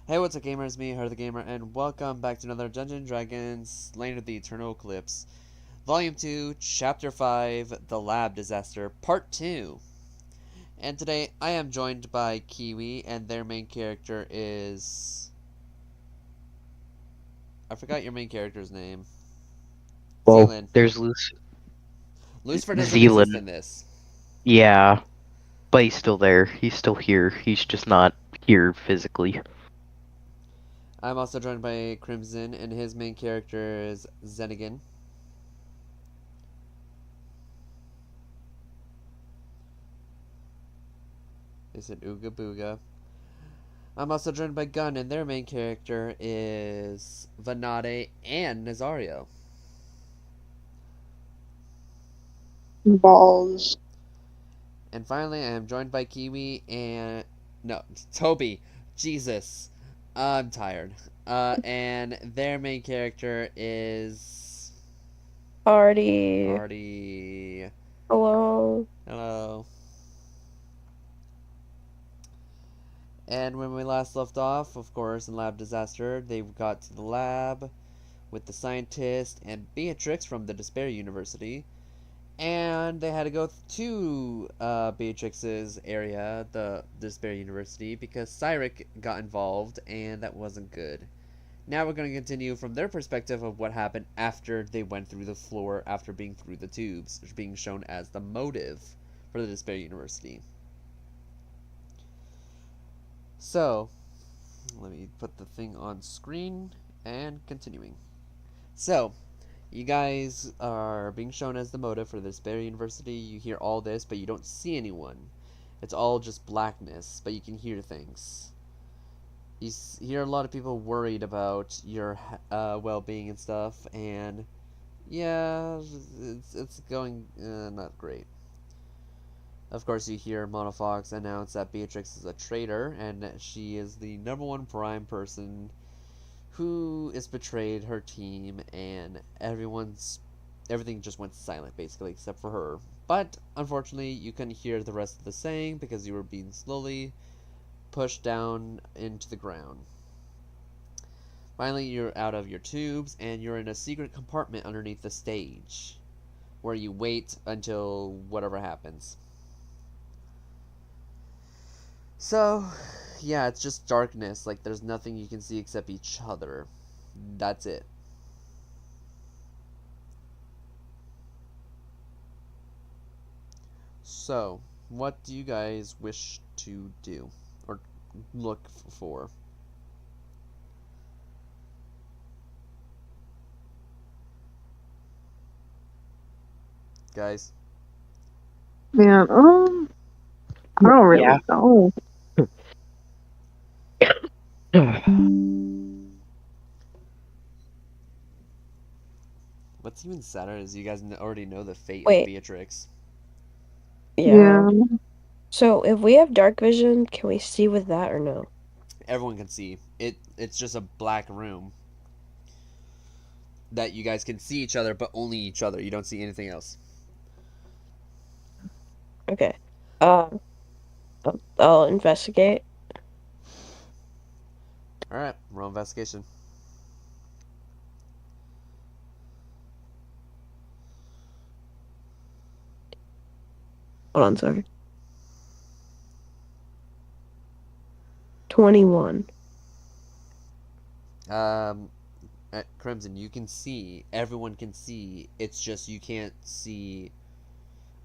Hey, what's up, gamers? Me, Her the Gamer, and welcome back to another Dungeons & Dragons Lane of the Eternal Eclipse, Volume 2, Chapter 5, The Lab Disaster, Part 2. And today, I am joined by Kiwi, and their main character is... I forgot your main character's name. Well, Zealand. there's Lucifer doesn't exist Zealand. in this. Yeah, but he's still there. He's still here. He's just not here physically. I'm also joined by Crimson, and his main character is Zenigan. Is it Ooga Booga? I'm also joined by Gun, and their main character is Vanade and Nazario. Balls. And finally, I am joined by Kiwi and... No, Toby. Jesus. I'm tired. And their main character is... Party. Party... Hello. Hello. And when we last left off, of course, in Lab Disaster, they got to the lab with the scientist and Beatrix from the Despair University. And they had to go to Beatrix's area, the Despair University, because Cyric got involved, and that wasn't good. Now we're going to continue from their perspective of what happened after they went through the floor after being through the tubes, which being shown as the motive for the Despair University. So, let me put the thing on screen, and continuing. So, you guys are being shown as the motive for the Despair University. You hear all this, but you don't see anyone. It's all just blackness, but you can hear things. You hear a lot of people worried about your well-being and stuff, and yeah, it's going not great. Of course, you hear Monofox announce that Beatrix is a traitor, and she is the #1 prime person who is betrayed her team, and everything just went silent basically except for her. But unfortunately, you couldn't hear the rest of the saying because you were being slowly pushed down into the ground. Finally, you're out of your tubes and you're in a secret compartment underneath the stage where you wait until whatever happens. So, yeah, it's just darkness. Like, there's nothing you can see except each other. That's it. So, what do you guys wish to do? Or look for? Guys? Man, I don't Yeah. really know. What's even sadder is you guys already know the fate of Wait, Beatrix. yeah. Yeah. So if we have dark vision, can we see with that or no? Everyone can see. It's just a black room that you guys can see each other, but only each other. You don't see anything else. Okay. Um, I'll investigate. Alright, roll investigation. Hold on, sorry. 21. At Crimson, you can see. Everyone can see. It's just you can't see.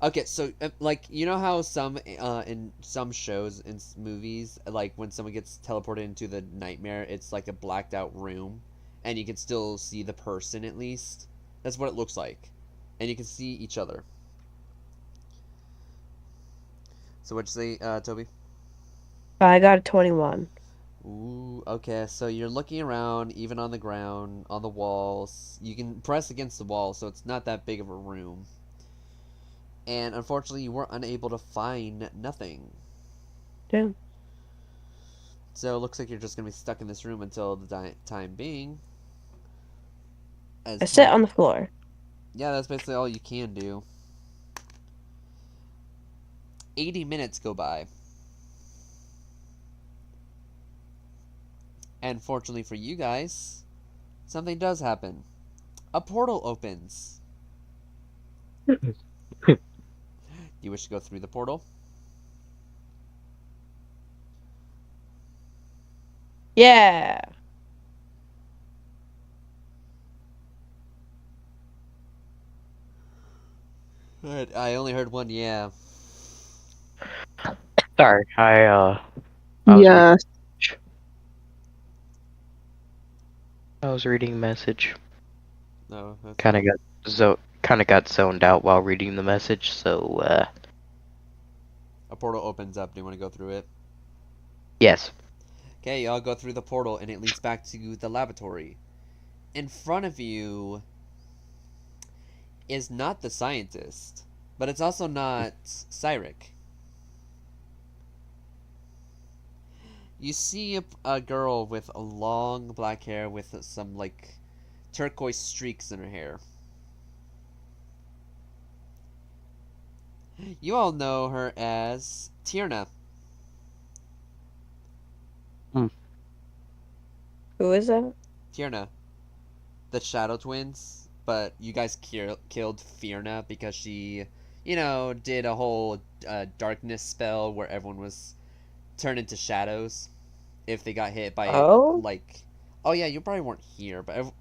Okay, so like you know how some in some shows and movies, like when someone gets teleported into the nightmare, it's like a blacked out room, and you can still see the person at least. That's what it looks like, and you can see each other. So what'd you say, Toby? I got a 21. Ooh, okay. So you're looking around, even on the ground, on the walls. You can press against the wall, so it's not that big of a room. And unfortunately, you were unable to find nothing. Damn. So it looks like you're just gonna be stuck in this room until the time being. I As sit time, on the floor. yeah, that's basically all you can do. 80 minutes go by. And fortunately for you guys, something does happen. A portal opens. Do you wish to go through the portal? Yeah. Alright, I only heard one yeah. Sorry, I was reading. Yes. I was reading a message. No, that's Kind of fine. got zoned out while reading the message. So A portal opens up. Do you want to go through it? yes. Okay, y'all go through the portal and it leads back to the laboratory. In front of you is not the scientist, but it's also not Cyric. You see a girl with a long black hair with some like turquoise streaks in her hair. You all know her as Tierna. Hmm. Who is that? Tierna, the Shadow Twins, but you guys killed Fierna because she, did a whole darkness spell where everyone was turned into shadows if they got hit by Oh? like. Oh yeah, you probably weren't here, but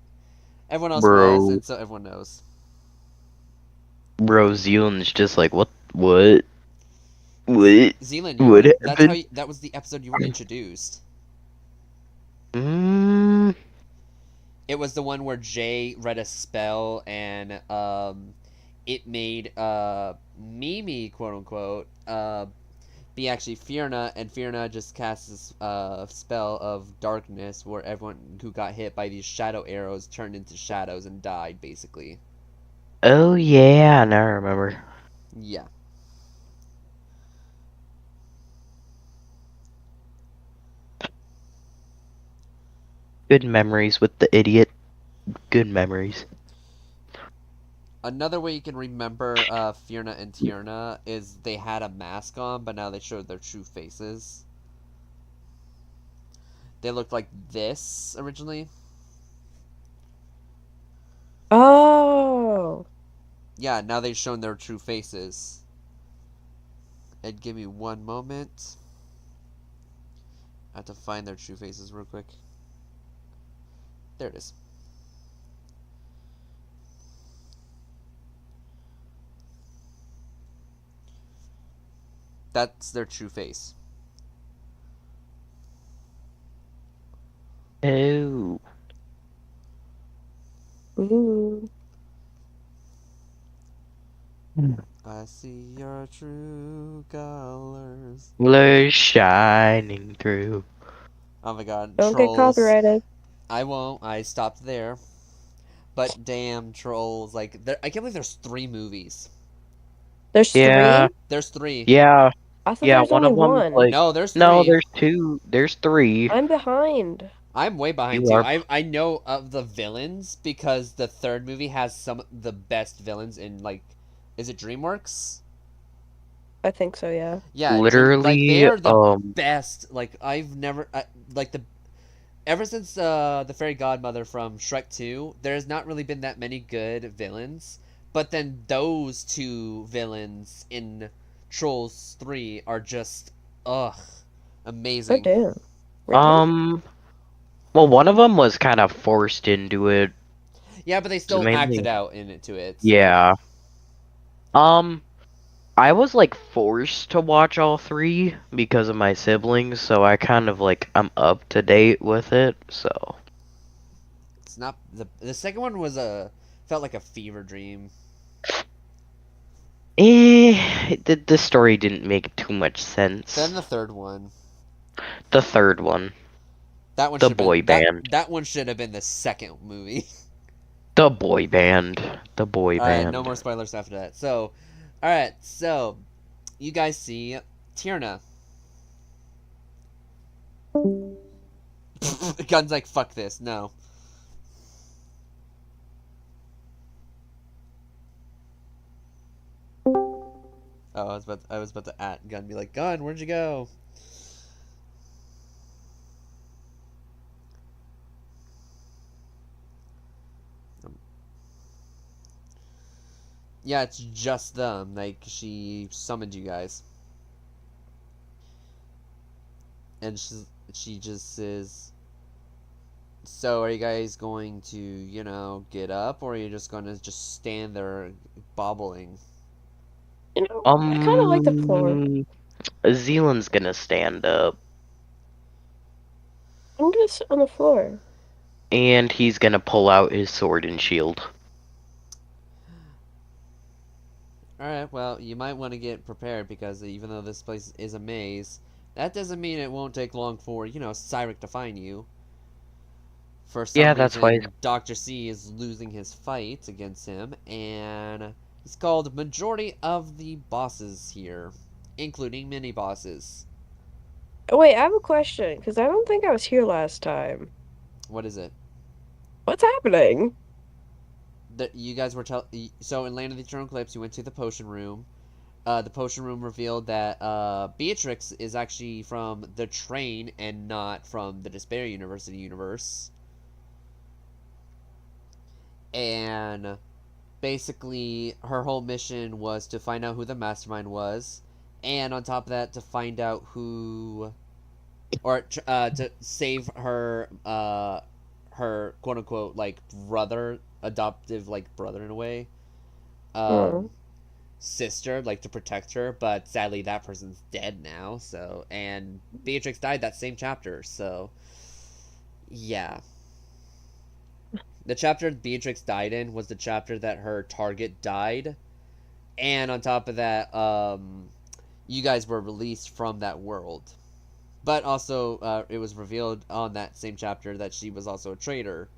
everyone else was, Bro, and so everyone knows. bro, Zealand's just like what, Zealand, what that's how happened? that was the episode you were introduced. Mm, It was the one where Jay read a spell and it made Mimi, quote unquote, be actually Fierna, and Fierna just casts this spell of darkness where everyone who got hit by these shadow arrows turned into shadows and died, basically. oh yeah, now I remember. Yeah. Good memories with the idiot. Good memories. Another way you can remember Fierna and Tierna is they had a mask on, but now they showed their true faces. They looked like this originally. Oh. Yeah, now they've shown their true faces. And give me one moment. I have to find their true faces real quick. There it is. That's their true face. Oh. Ooh. I see your true colors. Blur shining through. Oh my god, Don't get trolls. copyrighted. I won't. I stopped there. But damn, trolls. Like, I can't believe there's 3 movies. There's Yeah, 3? There's 3. yeah, I thought yeah. there's One only of them's one. like, No, there's no, 3. there's two. There's three. I'm behind. I'm way behind You too. are. I know of the villains because the third movie has some of the best villains in, like, is it DreamWorks? I think so, yeah. Yeah, like they Literally, are the best. Like I've never like the ever since the fairy godmother from Shrek 2, there's not really been that many good villains. But then those 2 villains in Trolls 3 are just ugh, Oh, amazing. damn. Really? um, well, one of them was kind of forced into it. Yeah, but they So still acted mainly, out in it to it, so yeah. Um, I was like forced to watch all three because of my siblings, so I kind of like I'm up to date with it. So, it's not the second one was a felt like a fever dream. the story didn't make too much Then sense. the third one, The third one, that one the should have boy been that band, that one should have been the second movie. the boy band, the boy All right, no band. more spoilers after that. So, all right, so you guys see Tierna. Gun's like fuck this. No. Oh, I was about to at Gun be like, Gun, where'd you go? Yeah, it's just them. Like, she summoned you guys. And she just says, so are you guys going to, get up, or are you just going to just stand there bobbling? I kind of like the floor. Zealand's gonna stand up, I'm gonna sit on the floor. and he's gonna pull out his sword and shield. Alright, well, you might want to get prepared because even though this place is a maze, that doesn't mean it won't take long for, Cyric to find you. For some Yeah, that's why. reason, Dr. C is losing his fight against him, and he's called majority of the bosses here, including mini bosses. Wait, I have a question because I don't think I was here last time. What is it? What's happening? You guys were so in Land of the Eternal Eclipse, you went to the potion room. The potion room revealed that Beatrix is actually from the train and not from the Despair University universe. And basically, her whole mission was to find out who the mastermind was, and on top of that, to find out who, or to save her quote unquote like brother, adoptive like brother in a way, Hmm. um, sister, like to protect her. But sadly, that person's dead now. So, and Beatrix died that same chapter. So, yeah. The chapter Beatrix died in was the chapter that her target died, and on top of that, you guys were released from that world. But also, it was revealed on that same chapter that she was also a traitor.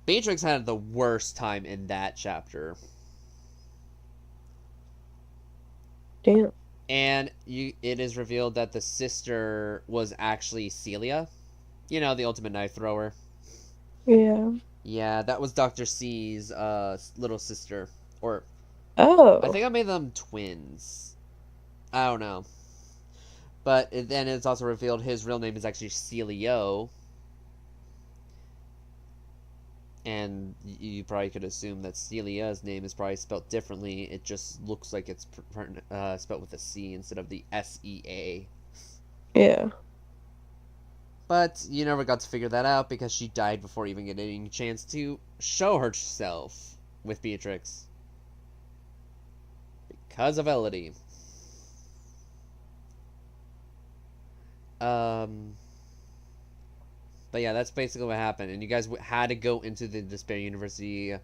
Beatrix had the worst time in that chapter, Damn. and it is revealed that the sister was actually Celia. The ultimate knife thrower. Yeah. Yeah, that was Dr. C's little sister, or I Oh. think I made them twins. I don't know. But then it's also revealed his real name is actually Celio, and you probably could assume that Celia's name is probably spelled differently. It just looks like it's spelled with a C instead of the SEA. Yeah. But you never got to figure that out because she died before even getting a chance to show herself with Beatrix. Because of Elodie. Um, but yeah, that's basically what happened. And you guys had to go into the Despair University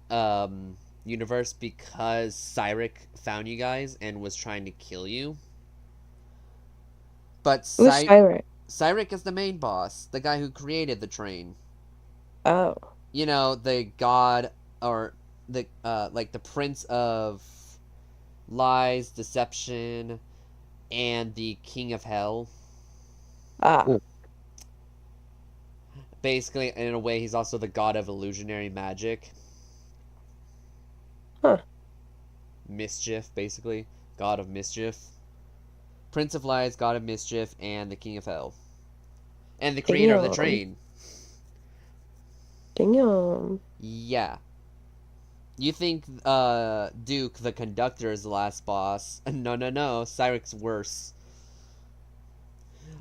um, universe because Cyric found you guys and was trying to kill you. But Who's Siren? Cyric is the main boss, the guy who created the train. Oh. The god, or the like the prince of lies, deception, and the king of hell. Ah. Ooh. Basically, in a way, he's also the god of illusionary magic, Huh. mischief, basically, god of mischief, prince of lies, god of mischief, and the king of hell, and the creator of the Damn. train. Damn. Yeah. You think Duke, the conductor, is the last boss. No, no, no. Cyric's worse.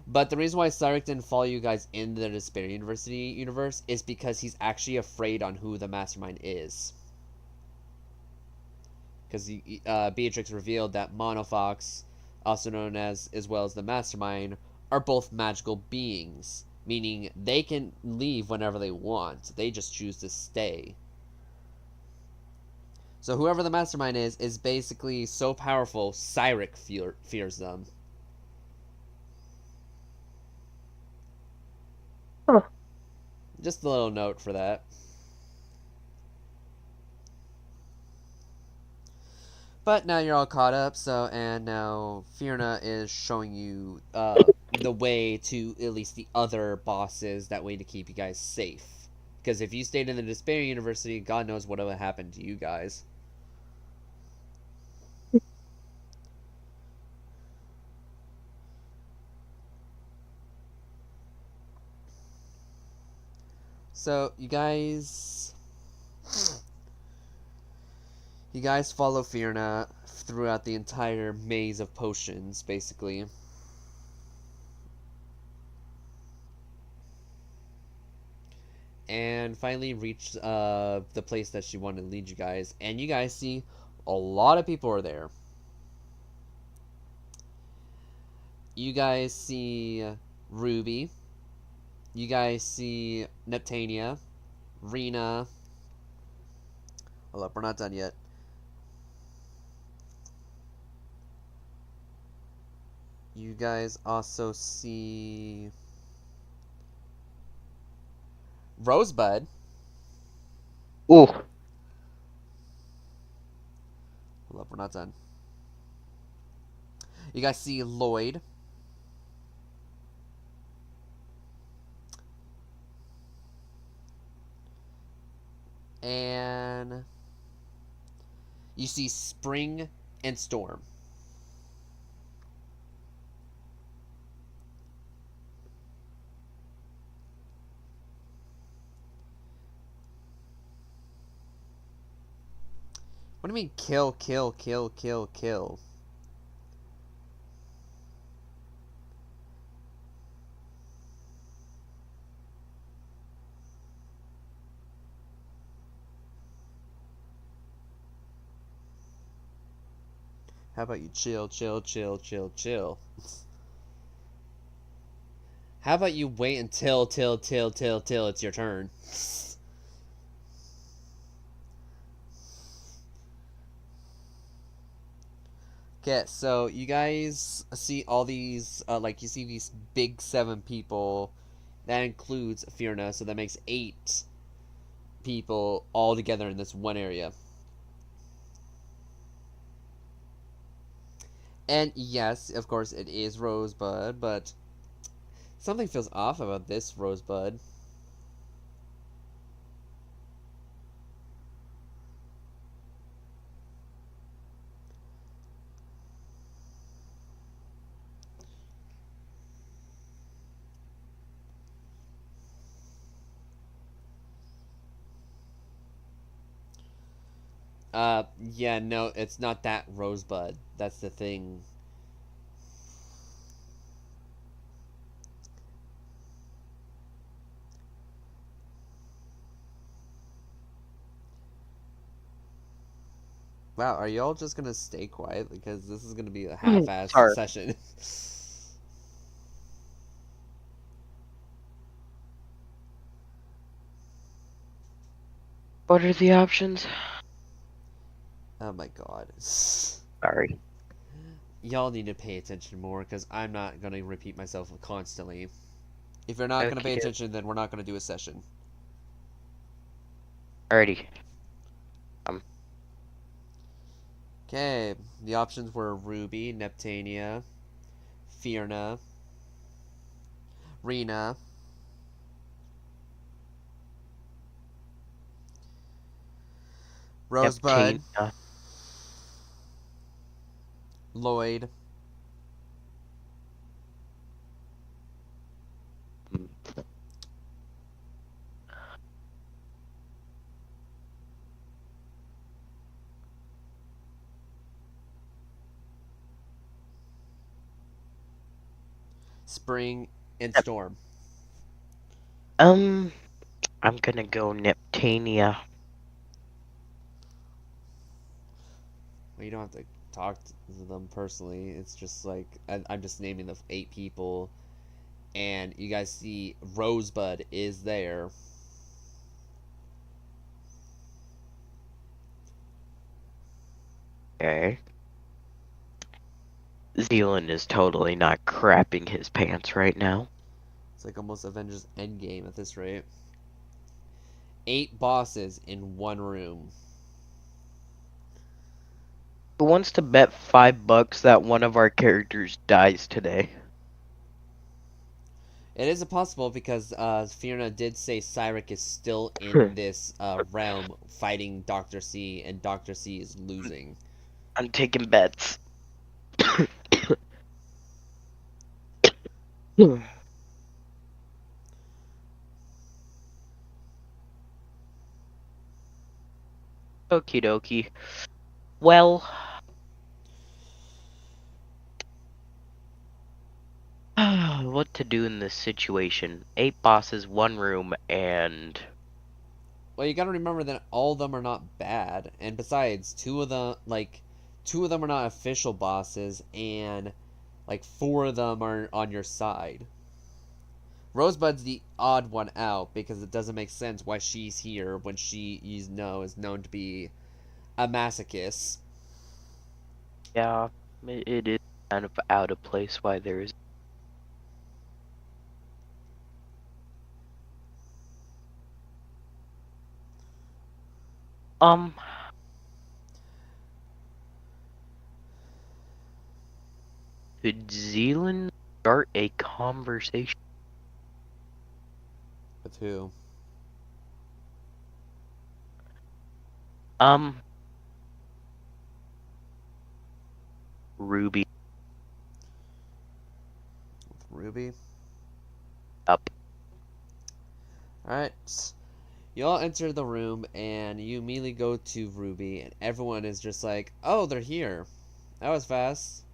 But the reason why Cyric didn't follow you guys in the Despair University universe is because he's actually afraid on who the mastermind is. Because Beatrix revealed that Monofox, also known as well as the mastermind, are both magical beings, meaning they can leave whenever they want. They just choose to stay. So whoever the mastermind is basically so powerful, Cyric fears them. Huh. Just a little note for that. But now you're all caught up, and now Fiona is showing you the way to at least the other bosses, that way to keep you guys safe. Because if you stayed in the Despair University, God knows what would happen to you guys. So, you guys You guys follow Fiona throughout the entire maze of potions, basically. And finally reach the place that she wanted to lead you guys. And you guys see a lot of people are there. You guys see Ruby. You guys see Neptania, Rena. Hold up, we're not done yet. You guys also see Rosebud. Ooh. Hold up, we're not done. You guys see Lloyd. And you see Spring and Storm. What do you mean kill, kill, kill, kill, kill? How about you chill, chill, chill, chill, chill? How about you wait until till it's your turn? Okay, so you guys see all these, like you see these big 7 people. That includes Fiona, so that makes 8 people all together in this one area. And yes, of course, it is Rosebud, but something feels off about this Rosebud. Yeah, no, it's not that Rosebud. That's the thing. Wow, are y'all just gonna stay quiet? Because this is gonna be a half-assed Sorry. session. What are the options? Oh my god. Sorry. Y'all need to pay attention more, because I'm not gonna repeat myself constantly. If you're not gonna pay Okie doke. attention, then we're not gonna do a session. Alrighty. Okay, the options were Ruby, Neptania, Fiona, Rena, Rosebud, Neptania. Lloyd, Spring, and Nep- Storm. I'm gonna go Neptania. Well, you don't have to talk to them personally. It's just like I'm just naming the 8 people, and you guys see Rosebud is there. Okay. Zealand is totally not crapping his pants right now. It's like almost Avengers Endgame at this rate. 8 bosses in one room. Who wants to bet $5 that one of our characters dies today? It is possible because Fiona did say Cyric is still in this realm fighting Dr. C, and Dr. C is losing. I'm taking bets. Okie dokie. Well, what to do in this situation? 8 bosses, 1 room, and Well, you gotta remember that all of them are not bad, and besides, two of them are not official bosses, and like 4 of them are on your side. Rosebud's the odd one out because it doesn't make sense why she's here when she, is known to be a masochist. yeah, it is kind of out of place why there's um could Zealand start a conversation? With who? Um, Ruby With Ruby? up. Alright. You all enter the room and you immediately go to Ruby, and everyone is just like, oh, they're here. That was fast.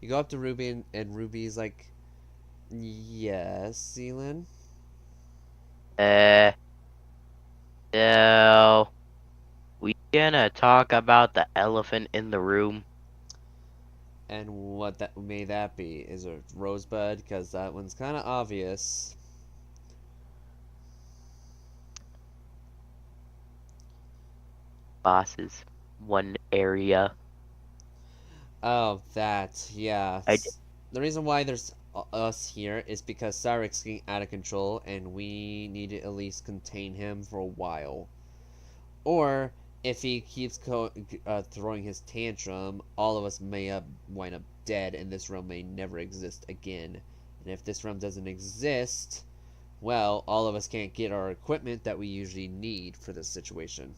You go up to Ruby, and Ruby's like, yes, Zealand? Uh, so we gonna talk about the elephant in the room? And what that may that be? Is it Rosebud? Because that one's kind of obvious. Bosses, one area. Oh, that. Yeah. I The reason why there's us here is because Cyric's getting out of control, and we need to at least contain him for a while. Or if he keeps throwing his tantrum, all of us may wind up dead, and this realm may never exist again. And if this realm doesn't exist, well, all of us can't get our equipment that we usually need for this situation.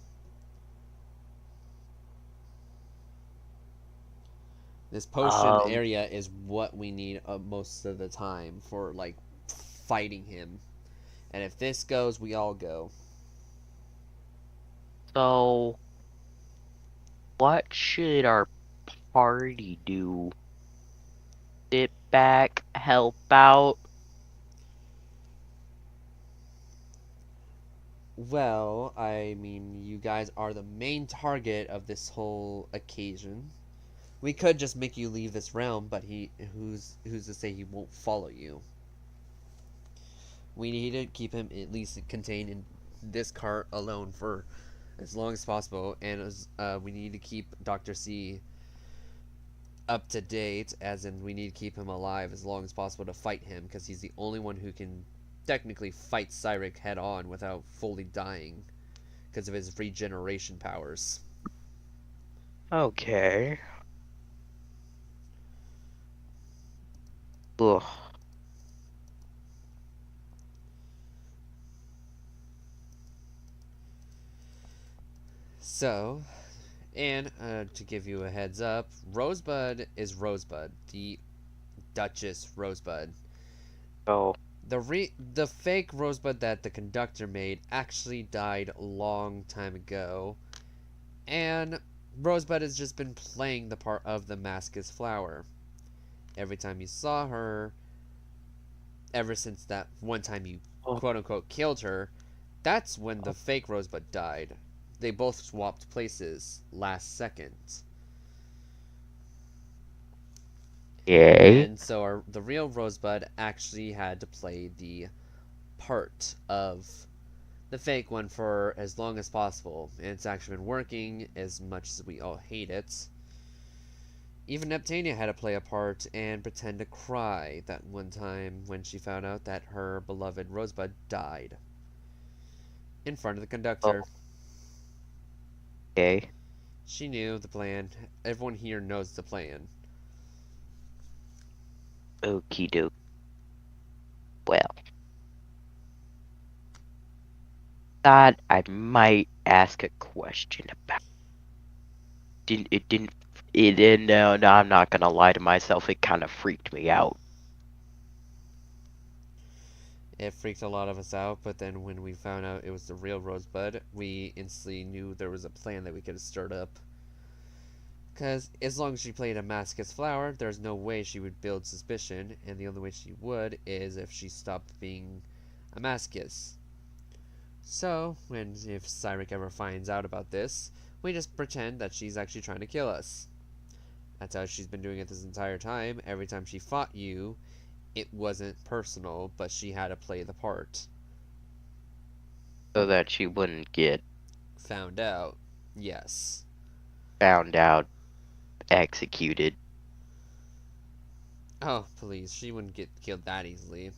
This potion um area is what we need most of the time for like fighting him. And if this goes, we all go. so what should our party do? Sit back, help out? Well, I mean, you guys are the main target of this whole occasion. We could just make you leave this realm, but who's to say he won't follow you? We need to keep him at least contained in this cart alone for as long as possible, and we need to keep Dr. C up to date, as in we need to keep him alive as long as possible to fight him, because he's the only one who can technically fight Cyric head on without fully dying because of his regeneration powers. Okay. Ugh. So, and to give you a heads up, Rosebud is Rosebud, the Duchess Rosebud. Oh, The fake Rosebud that the conductor made actually died a long time ago, and Rosebud has just been playing the part of the Damascus flower. Every time you saw her, ever since that one time you oh, quote unquote killed her, that's when the fake Rosebud died. They both swapped places last second. yay. And so the real Rosebud actually had to play the part of the fake one for as long as possible, and it's actually been working as much as we all hate it. Even Neptania had to play a part and pretend to cry that one time when she found out that her beloved Rosebud died in front of the Oh, conductor. okay. She knew the plan. Everyone here knows the plan. Okie doke. Well, thought I might ask a question about. Didn't. It didn't. No, no, I'm not gonna lie to myself. It kind of freaked me out. It freaked a lot of us out, but then when we found out it was the real Rosebud, we instantly knew there was a plan that we could have stirred up. Because as long as she played a mask as Flower, there's no way she would build suspicion, and the only way she would is if she stopped being a Mascus. So, if Cyric ever finds out about this, we just pretend that she's actually trying to kill us. That's how she's been doing it this entire time. Every time she fought you, it wasn't personal, but she had to play the part. So that she wouldn't get Found out. Yes. found out, executed. Oh, please, she wouldn't get killed that easily.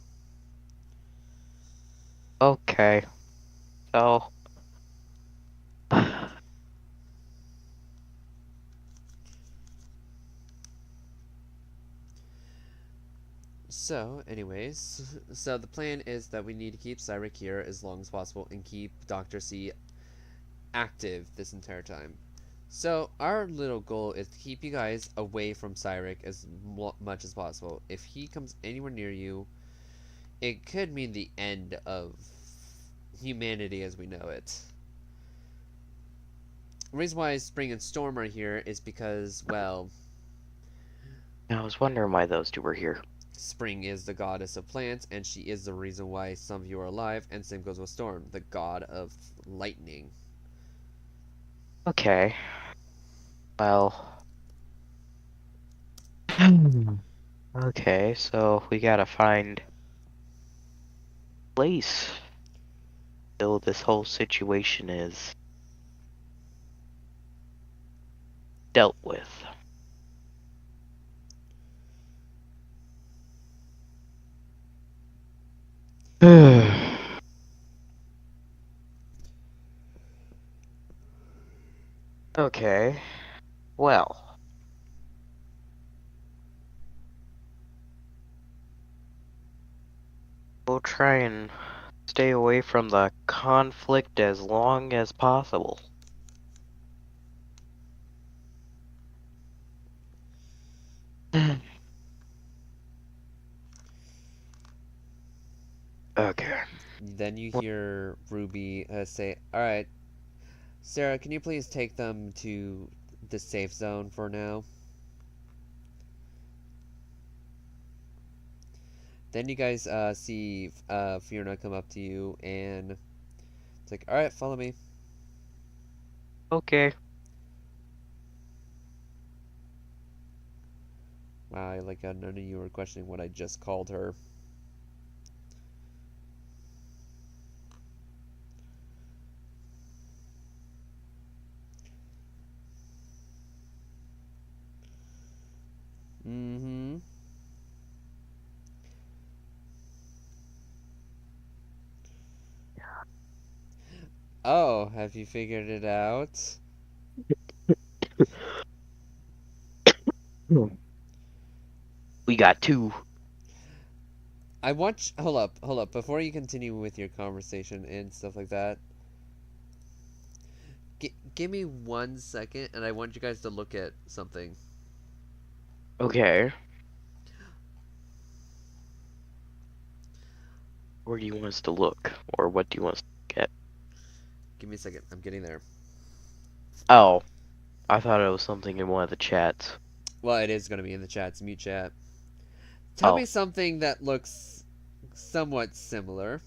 Okay. So. So, anyways, so the plan is that we need to keep Cyric here as long as possible and keep Dr. C active this entire time. So, our little goal is to keep you guys away from Cyric as much as possible. If he comes anywhere near you, it could mean the end of humanity as we know it. The reason why Spring and Storm are here is because, well, I was wondering why those two were here. Spring is the goddess of plants, and she is the reason why some of you are alive, and same goes with Storm, the god of lightning. Okay. Well. Okay, so we gotta find place till this whole situation is dealt with. Okay. Well. We'll try and stay away from the conflict as long as possible. Okay. Then you hear Ruby say, "Alright, Sarah, can you please take them to the safe zone for now?" Then you guys see Fiona come up to you, and it's like, "Alright, follow me." Okay. Wow, I like how none of you were questioning what I just called her. Mm-hmm. Oh, have you figured it out? We got two. I want hold up, before you continue with your conversation and stuff like that. Give me 1 second, and I want you guys to look at something. Okay. Where do you want us to look? Or what do you want us to look at? Give me a second. I'm getting there. Oh, I thought it was something in one of the chats. Well, it is going to be in the chat. It's mute chat. Tell Oh. me something that looks somewhat similar.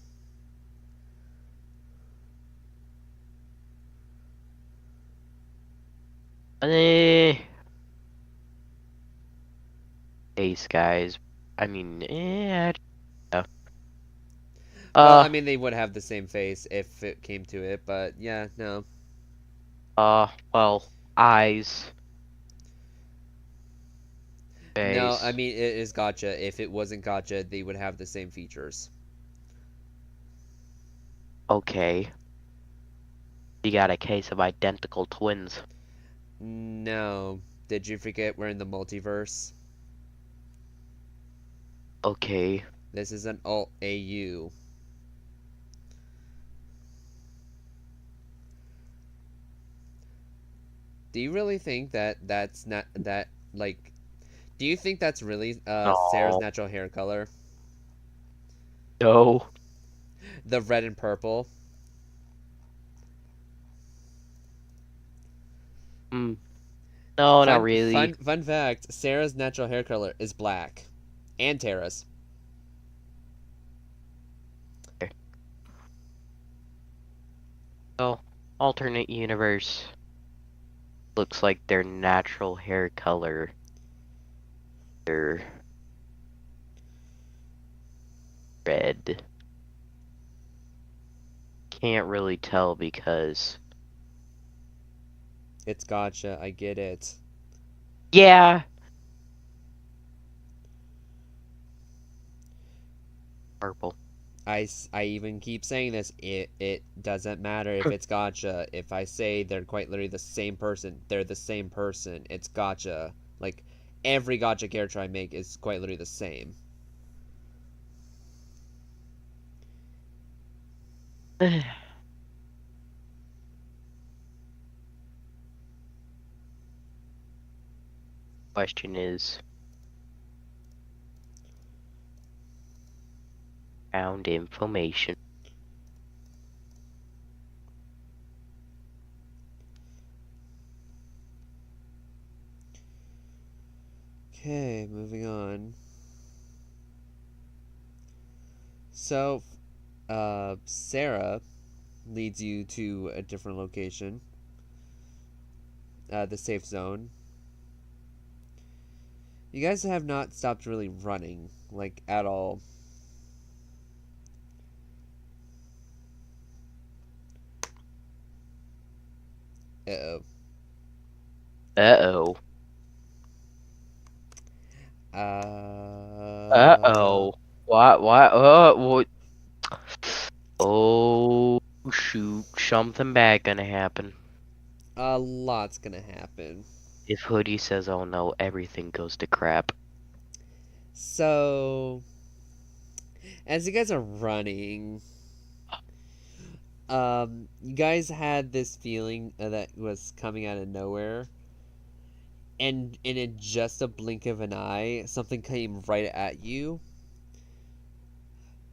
Eh. Ace guys. I mean, yeah. Well, I mean, they would have the same face if it came to it, but yeah, no. Well, eyes, No, I face. mean, it is gotcha. If it wasn't gotcha, they would have the same features. Okay. You got a case of identical twins. No. Did you forget we're in the multiverse? Okay. This is an alt AU. Do you really think that that's not that like? Do you think that's really Sarah's No. natural hair color? No. The red and purple. Hmm. No, not Fun, really. fun fact: Sarah's natural hair color is black, and Tara's. Oh, alternate universe. Looks like their natural hair color. They're red. Can't really tell because. It's gotcha. I get it. Yeah. Purple. I even keep saying this. It doesn't matter if it's gotcha. If I say they're quite literally the same person, they're the same person. It's gotcha. Like every gotcha character I make is quite literally the same. Question is. Found information. Okay, moving on. So, Sarah leads you to a different location, the safe zone. You guys have not stopped really running, like, at all. Uh-oh. Uh-oh. Uh... Uh-oh. What? What? Oh, shoot. Something bad gonna happen. A lot's gonna happen. If Hoodie says, oh no, everything goes to crap. So, as you guys are running, you guys had this feeling that was coming out of nowhere, and in just a blink of an eye, something came right at you.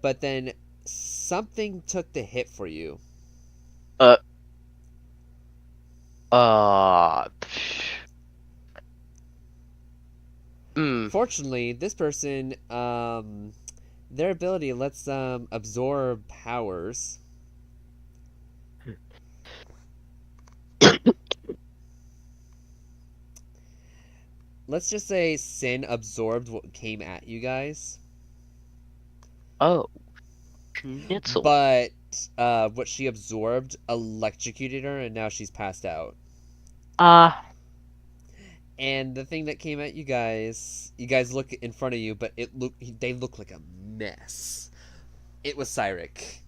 But then something took the hit for you. Uh, uh, Fortunately, this person, their ability lets them absorb powers. Let's just say Sin absorbed what came at you guys. Oh, schnitzel. But what she absorbed electrocuted her, and now she's passed out. And the thing that came at you guys look in front of you, but they look like a mess. It was Cyric.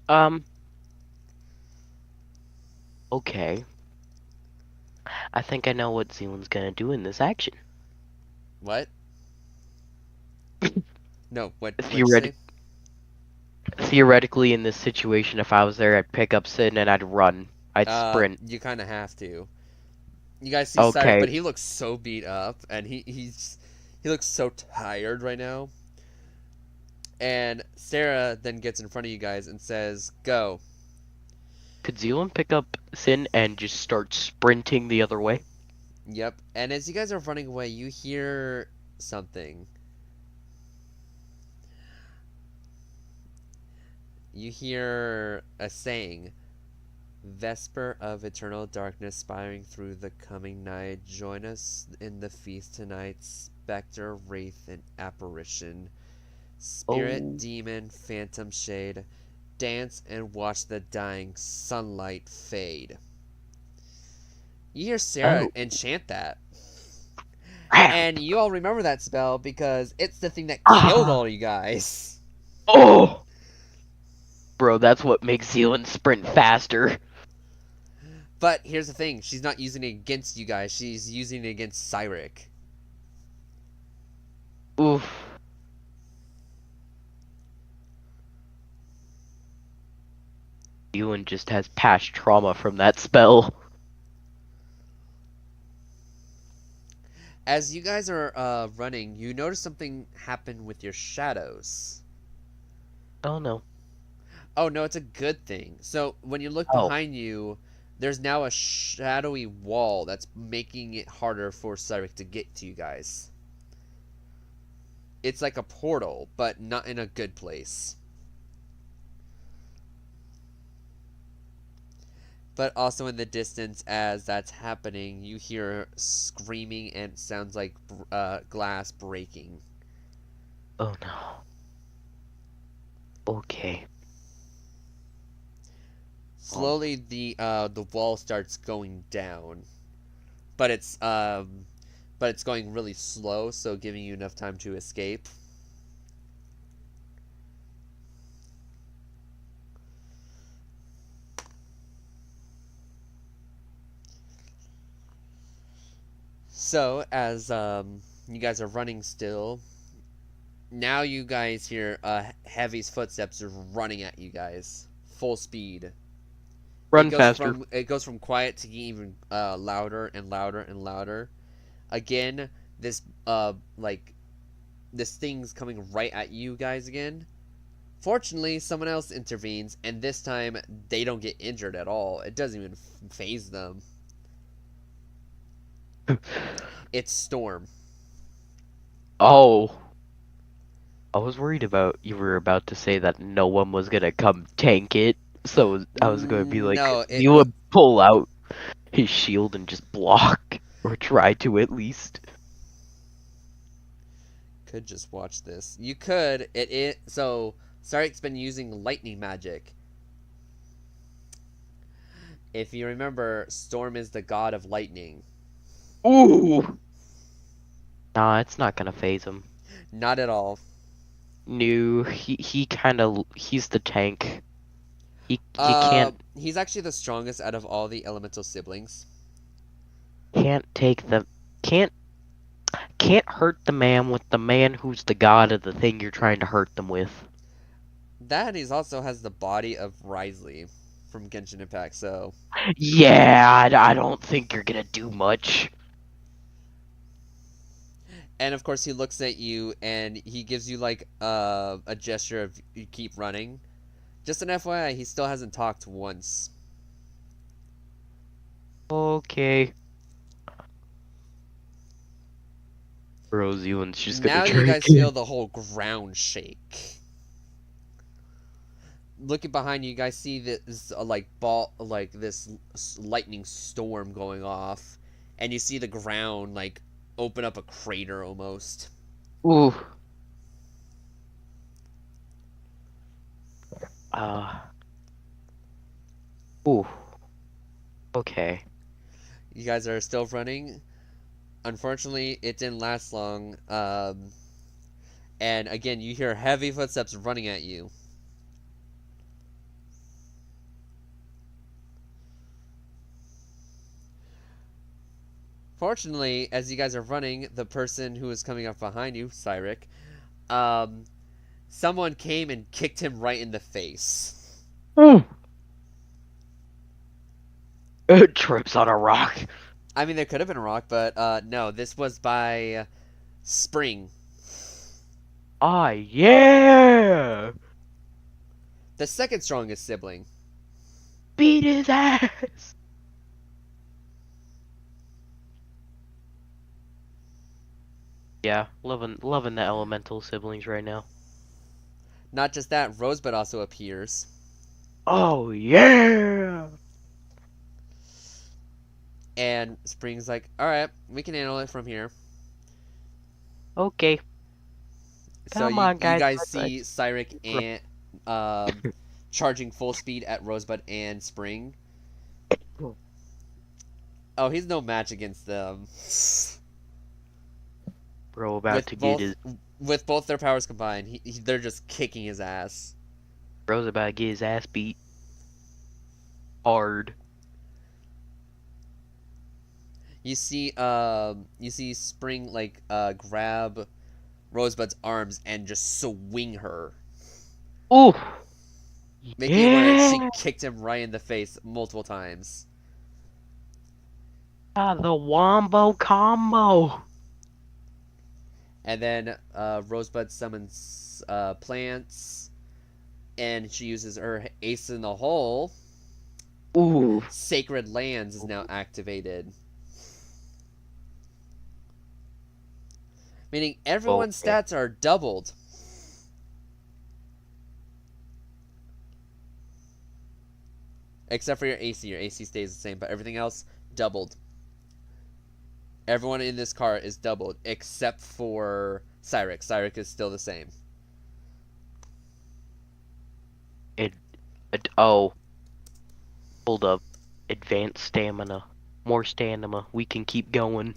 Um, okay. I think I know what Zealand's gonna do in this action. What? No, what'd you say? Theoretically, in this situation, if I was there, I'd pick up Sin and I'd run. I'd sprint. You kind of have to. You guys see Cyric, Okay. but he looks so beat up, and he looks so tired right now. And Sarah then gets in front of you guys and says, "Go." Could Zealand pick up Sin and just start sprinting the other way? Yep. And as you guys are running away, you hear something. You hear a saying, "Vesper of eternal darkness spiring through the coming night, join us in the feast tonight, specter, wraith, and apparition, spirit, Oh. demon, phantom, shade, dance and watch the dying sunlight fade." You hear Sarah Oh. enchant that. Crap. And you all remember that spell because it's the thing that killed all you guys. Oh! Bro, that's what makes Zealand sprint faster. But here's the thing, she's not using it against you guys, she's using it against Cyric. Oof. Zealand just has past trauma from that spell. As you guys are running, you notice something happen with your shadows. Oh no. Oh no, it's a good thing. So when you look Oh. behind you, there's now a shadowy wall that's making it harder for Cyric to get to you guys. It's like a portal, but not in a good place. But also in the distance, as that's happening, you hear screaming and it sounds like glass breaking. Oh no. Okay. Slowly, the wall starts going down, but it's going really slow, so giving you enough time to escape. So as you guys are running still, now you guys hear Heavy's footsteps are running at you guys, full speed. Run faster. It goes from quiet to even louder and louder and louder. Again, this this thing's coming right at you guys again. Fortunately, someone else intervenes, and this time they don't get injured at all. It doesn't even phase them. It's Storm. Oh. I was worried about you were about to say that no one was gonna come tank it. So I was gonna be like, No, you would pull out his shield and just block. Or try to at least. could just watch this. You could. So Sarek's been using lightning magic. If you remember, Storm is the god of lightning. Ooh! Nah, it's not gonna phase him. Not at all. No, he kinda, he's the tank. He He's actually the strongest out of all the elemental siblings. can't take the, can't hurt the man with the man who's the god of the thing you're trying to hurt them with. That he also has the body of Risley from Genshin Impact, so Yeah, I don't think you're gonna do much. and of course he looks at you and he gives you like a gesture of you keep running. Just an FYI, he still hasn't talked once. Okay. Rosie and she's gonna Now try you guys again. feel the whole ground shake. Looking behind you, you guys see this like this lightning storm going off, and you see the ground like open up a crater almost. Ooh. Uh. Ooh. Okay. You guys are still running. Unfortunately, it didn't last long. And again, you hear heavy footsteps running at you. Fortunately, as you guys are running, the person who is coming up behind you, Cyric, um, someone came and kicked him right in the face. Ooh. Trips on a rock. I mean, there could have been a rock, but no, this was by Spring, Ah, yeah! the second strongest sibling. Beat his ass! Yeah, loving the elemental siblings right now. Not just that, Rosebud also appears. Oh, yeah! And Spring's like, alright, we can handle it from here. Okay, So come on, you guys. guys see Cyric and charging full speed at Rosebud and Spring. Oh, he's no match against them. Bro, about to get his... With both their powers combined, they're just kicking his ass. Bro's about to get his ass beat. Hard. You see Spring like grab Rosebud's arms and just swing her, Ooh! making it where she Yeah! kicked him right in the face multiple times. Ah, the wombo combo! And then Rosebud summons plants, and she uses her ace in the hole. Ooh. Sacred Lands is now activated. Meaning everyone's Okay. stats are doubled. Except for your AC. Your AC stays the same, but everything else doubled. Everyone in this car is doubled, except for Cyric. Cyric is still the same. Oh, hold up. Advanced stamina. More stamina. We can keep going.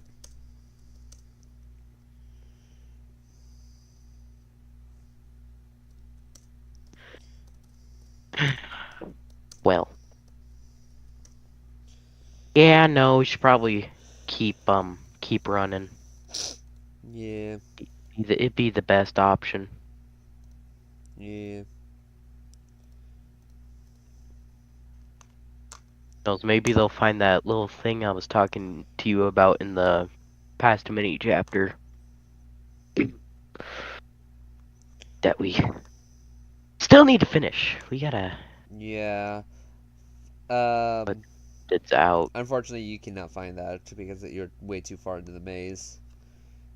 Well. Yeah, no, we should probably keep running. Yeah, It'd be the best option. yeah. Knows, maybe they'll find that little thing I was talking to you about in the past mini chapter that we still need to finish. We gotta, Yeah. but Um, it's out. Unfortunately, you cannot find that because you're way too far into the maze.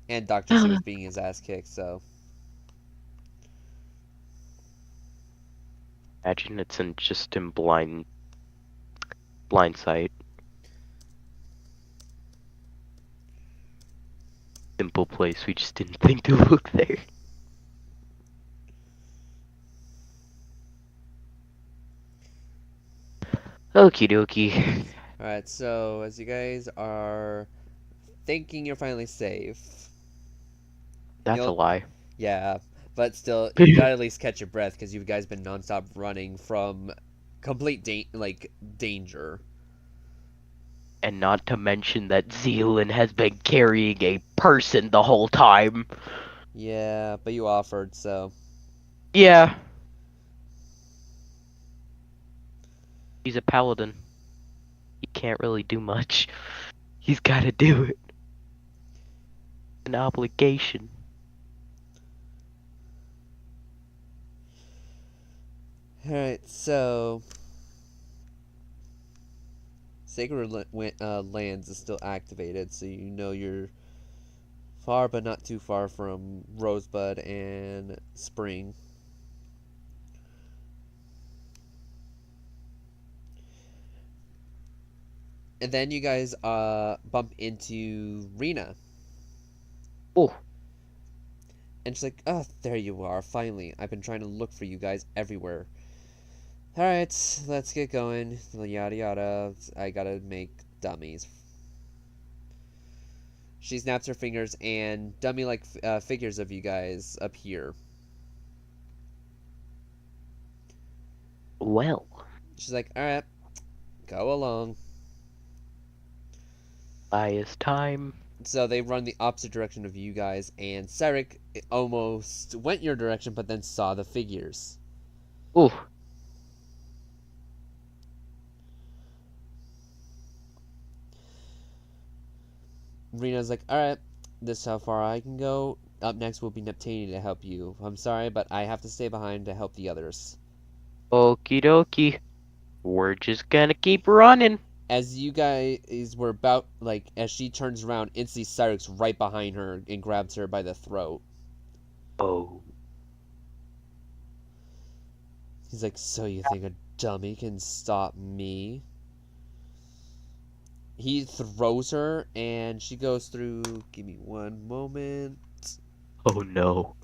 And Dr. C was being his ass kicked, so. Imagine it's just in blind sight. Simple place. We just didn't think to look there. Okie dokie. Alright, so as you guys are thinking you're finally safe, That's a you'll. lie. Yeah, but still, you gotta at least catch your breath because you guys been nonstop running from complete danger. And not to mention that Zealand has been carrying a person the whole time. Yeah, but you offered, so. Yeah, he's a paladin. He can't really do much. He's gotta do it. An obligation. Alright, so. Lands is still activated, so you know you're far but not too far from Rosebud and Spring. And then you guys bump into Rena. Oh, And she's like, "Oh, there you are, finally. I've been trying to look for you guys everywhere. Alright, let's get going. Yada yada. I gotta make dummies." She snaps her fingers, and dummy like figures of you guys appear. well. She's like, "Alright, go along." Bias time. So they run the opposite direction of you guys, and Sarek almost went your direction, but then saw the figures. Oh, Rena's like, "Alright, this is how far I can go. Up next will be Neptania to help you. I'm sorry, but I have to stay behind to help the others." okie dokie. We're just gonna keep running. As you guys were about, like, as she turns around, instantly Cyrex right behind her and grabs her by the throat. Oh, He's like, "So you think a dummy can stop me?" He throws her, and she goes through. Give me one moment. oh no.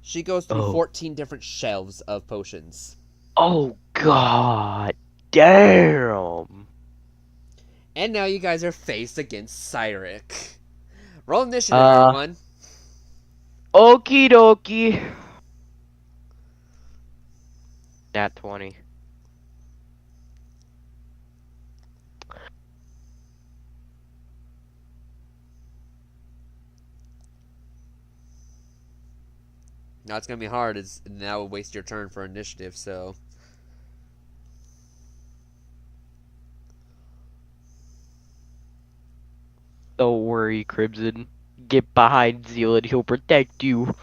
She goes through Oh, 14 different shelves of potions. oh god. Damn. And now you guys are faced against Cyric. Roll initiative, Uh, everyone. okie dokie. Nat 20. Now it's gonna be hard. Is now will waste your turn for initiative. So Don't worry, Crimson. Get behind Zealand, he'll protect you.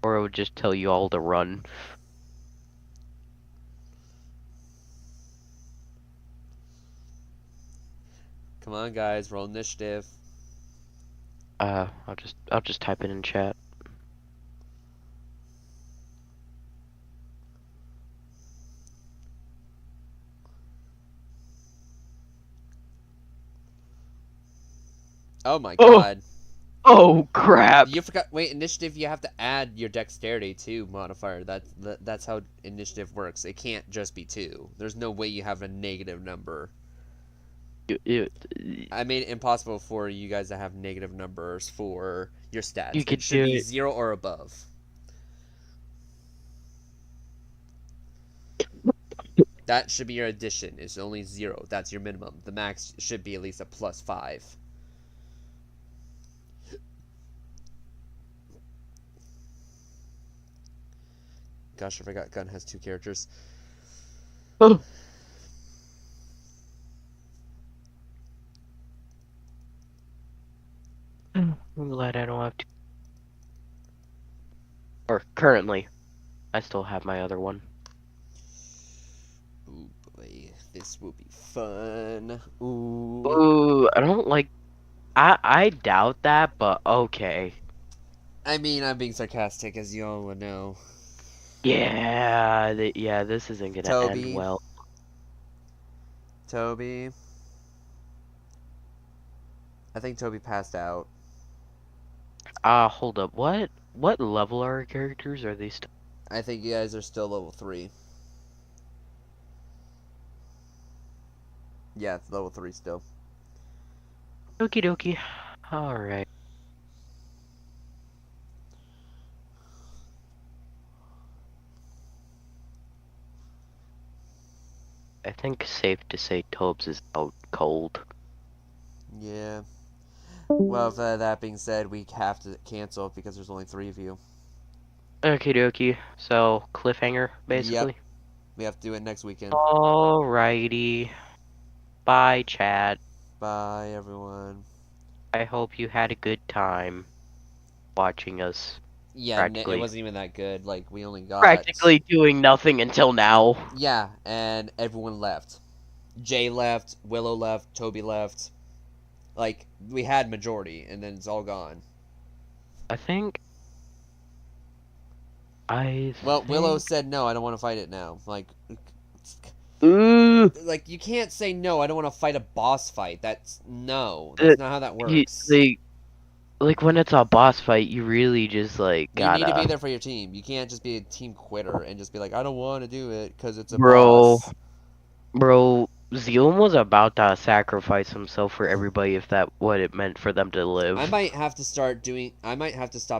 Or it would just tell you all to run. Come on, guys, roll initiative. I'll just type it in chat. Oh my Oh, god. oh crap. You forgot. Wait, initiative. You have to add your dexterity too modifier. That's how initiative works. It can't just be 2. There's no way you have a negative number. You, I made it impossible for you guys to have negative numbers for your you stats. It could should do be it. 0 or above. That should be your addition. It's only 0. That's your minimum. The max should be at least a +5. Gosh, I forgot gun has 2 characters. Oh. I'm glad I don't have to. Or currently, I still have my other one. Ooh boy, this will be fun. Ooh. Ooh, I don't like. I doubt that, but okay. I mean, I'm being sarcastic, as you all would know. Yeah, yeah, this isn't gonna end Toby. well. Toby. I think Toby passed out. Hold up. What level are our characters? Are they still? I think you guys are still level 3. Yeah, it's level 3 still. Okie dokie. Alright. I think it's safe to say Tobes is out cold. Yeah. Well, with that being said, we have to cancel because there's only 3 of you. Okie dokie. So, cliffhanger, basically. Yep. We have to do it next weekend. Alrighty. Bye, chat. Bye, everyone. I hope you had a good time watching us. Yeah, it Practically. wasn't even that good. Like, we only got... Practically doing nothing until now. Yeah, and everyone left. Jay left, Willow left, Toby left. Like, we had majority, and then it's all gone. I think. Well, Willow said, no, I don't want to fight it now. Like, Ooh. you can't say, no, I don't want to fight a boss fight. That's not how that works. Like when it's a boss fight, you really just like You need to be gotta, there for your team. You can't just be a team quitter and just be like, I don't want to do it because it's a bro, boss. bro. Zeum was about to sacrifice himself for everybody if that what it meant for them to live. I might have to stop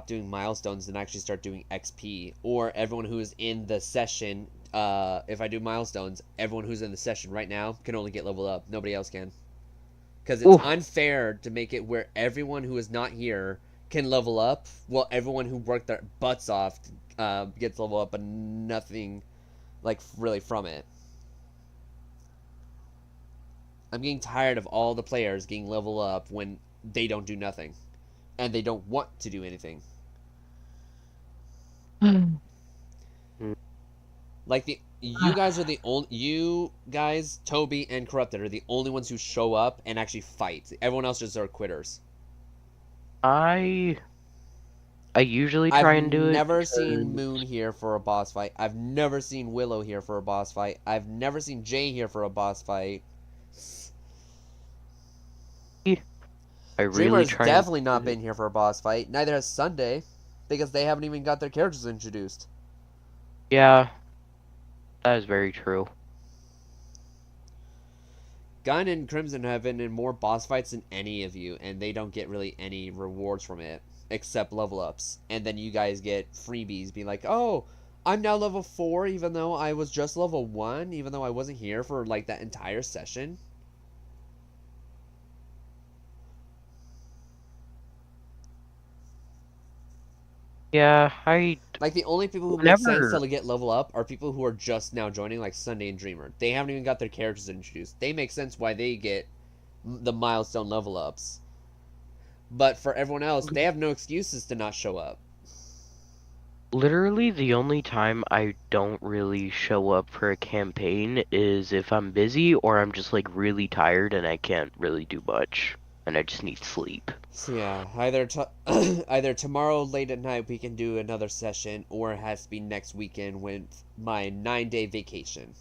doing milestones and actually start doing XP. Or everyone who is in the session, if I do milestones, everyone who's in the session right now can only get leveled up. Nobody else can. Because it's unfair to make it where everyone who is not here can level up, while everyone who worked their butts off gets level up, but nothing, like, really from it. I'm getting tired of all the players getting level up when they don't do nothing. And they don't want to do anything. Like, you guys are the only... You guys, Toby, and Corrupted are the only ones who show up and actually fight. Everyone else just are quitters. I usually try and do it. I've never seen Moon here for a boss fight. I've never seen Willow here for a boss fight. I've never seen Jay here for a boss fight. I really Dreamer's try. definitely not been here for a boss fight. Neither has Sunday, because they haven't even got their characters introduced. Yeah, that is very true. Gun and Crimson have been in more boss fights than any of you, and they don't get really any rewards from it, except level ups. And then you guys get freebies, being like, oh, I'm now level 4, even though I was just level 1, even though I wasn't here for, like, that entire session. Yeah, Like, the only people who make sense to get level up are people who are just now joining, like Sunday and Dreamer. They haven't even got their characters introduced. They make sense why they get the milestone level ups. But for everyone else, they have no excuses to not show up. Literally, the only time I don't really show up for a campaign is if I'm busy or I'm just like really tired and I can't really do much and I just need sleep. So yeah, either either tomorrow late at night we can do another session, or it has to be next weekend with my 9-day vacation.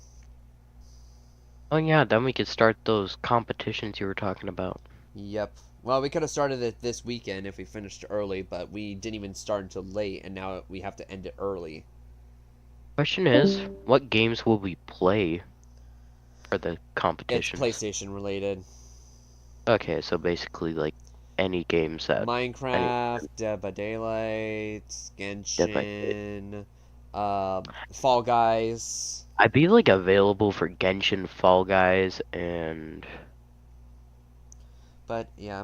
Oh yeah, then we could start those competitions you were talking about. Yep. Well, we could have started it this weekend if we finished early, but we didn't even start until late, and now we have to end it early. Question is, what games will we play for the It's competitions? PlayStation related. Okay, so basically like any games that any Minecraft, Dead by Daylight, Dead by Daylight. Genshin, Fall Guys. I'd be like available for Genshin, Fall Guys, and But yeah,